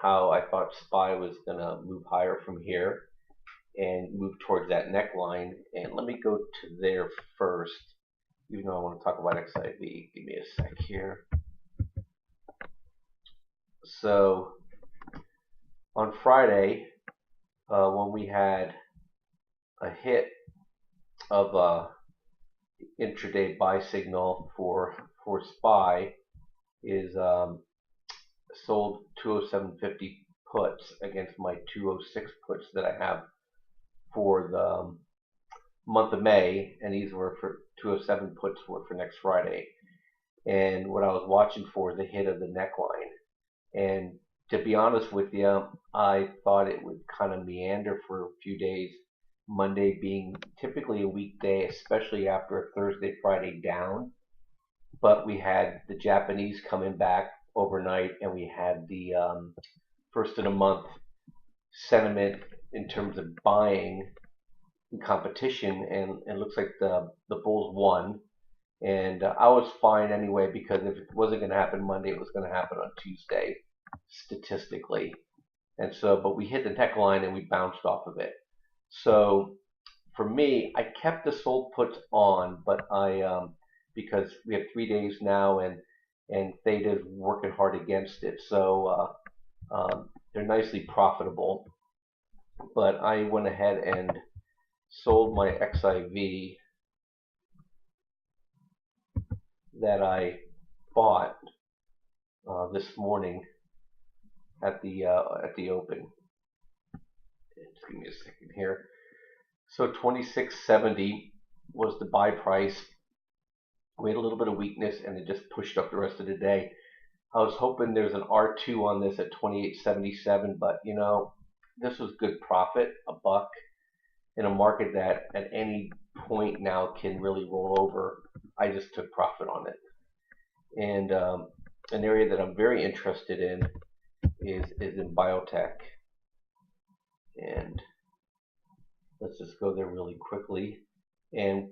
how I thought SPY was going to move higher from here and move towards that neckline. And let me go to there first, even though I want to talk about XIV. Give me a sec here. So on Friday, when we had a hit of intraday buy signal for SPY, is sold 207.50 puts against my 206 puts that I have for the month of May, and these were for 207 puts were for next Friday. And what I was watching for is the hit of the neckline. And to be honest with you, I thought it would kind of meander for a few days. Monday being typically a weekday, especially after a Thursday, Friday down. But we had the Japanese coming back overnight, and we had the first of the month sentiment in terms of buying in competition, and it looks like the Bulls won. And I was fine anyway, because if it wasn't going to happen Monday, it was going to happen on Tuesday, statistically. And so, but we hit the neckline and we bounced off of it. So for me, I kept the sold puts on, but because we have 3 days now, and Theta is working hard against it, so they're nicely profitable. But I went ahead and sold my XIV that I bought this morning at the open. Just give me a second here. So 26.70 was the buy price. We had a little bit of weakness, and it just pushed up the rest of the day. I was hoping there's an R2 on this at 28.77, but you know, this was good profit, a buck, in a market that at any point now can really roll over. I just took profit on it. And an area that I'm very interested in is in biotech. And let's just go there really quickly. And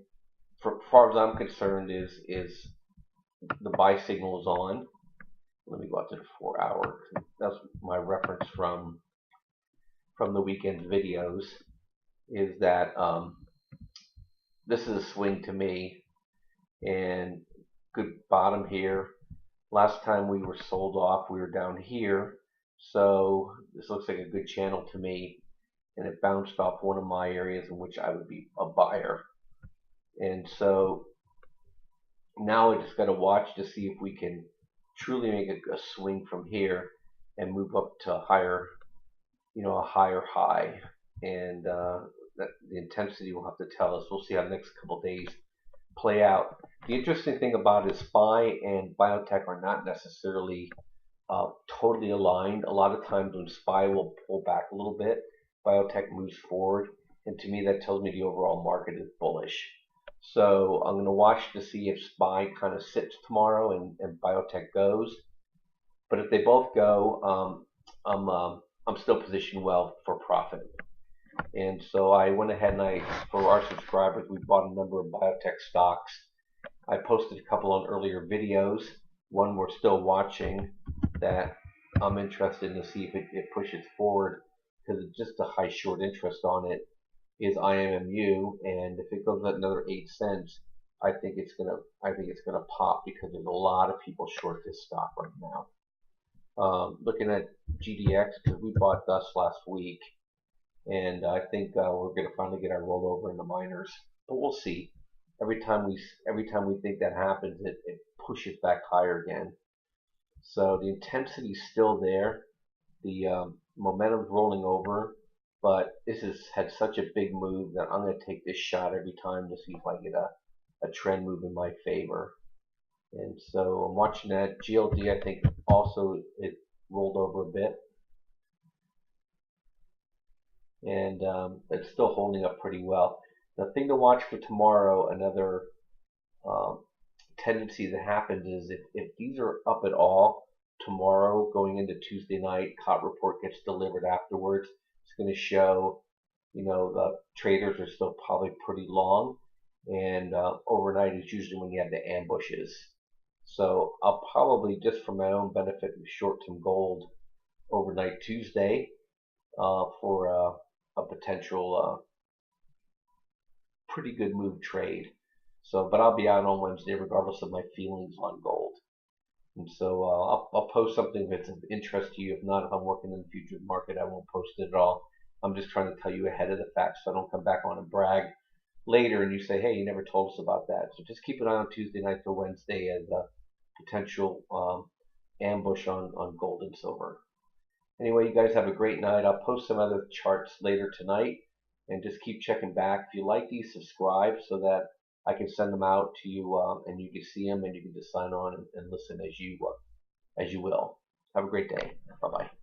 for far as I'm concerned, is the buy signal is on. Let me go out to the 4 hour. That's my reference from the weekend's videos. Is that this is a swing to me, and good bottom here. Last time we were sold off, we were down here, so this looks like a good channel to me, and it bounced off one of my areas in which I would be a buyer. And so now I just got to watch to see if we can truly make a swing from here and move up to a higher, a higher high. And that the intensity will have to tell us. We'll see how the next couple days play out. The interesting thing about it is SPY and biotech are not necessarily totally aligned. A lot of times when SPY will pull back a little bit, biotech moves forward, and to me that tells me the overall market is bullish. So I'm going to watch to see if SPY kind of sits tomorrow and biotech goes. But if they both go, I'm still positioned well for profit. And so I went ahead and for our subscribers, we bought a number of biotech stocks. I posted a couple on earlier videos. One we're still watching that I'm interested in to see if it pushes forward, because it's just a high short interest on it, is IMMU, and if it goes at another 8 cents, I think it's gonna pop, because there's a lot of people short this stock right now. Looking at GDX, because we bought dust last week, and I think we're going to finally get our rollover in the miners, but we'll see. Every time we think that happens, it pushes back higher again. So the intensity is still there. The momentum's rolling over, but this has had such a big move that I'm going to take this shot every time to see if I get a trend move in my favor. And so I'm watching that. GLD, I think also it rolled over a bit, and it's still holding up pretty well. The thing to watch for tomorrow, another tendency that happens, is if these are up at all tomorrow going into Tuesday night, COT report gets delivered afterwards, it's going to show, the traders are still probably pretty long, and overnight is usually when you have the ambushes. So I'll probably, just for my own benefit, short some gold overnight. overnight Tuesday for a potential pretty good move trade. So, but I'll be out on Wednesday regardless of my feelings on gold. And so I'll post something that's of interest to you. If not, if I'm working in the futures market, I won't post it at all. I'm just trying to tell you ahead of the fact so I don't come back on and brag later and you say, hey, you never told us about that. So just keep an eye on Tuesday night for Wednesday as a potential ambush on gold and silver. Anyway, you guys have a great night. I'll post some other charts later tonight and just keep checking back. If you like these, subscribe so that I can send them out to you and you can see them and you can just sign on and listen as you will. Have a great day. Bye-bye.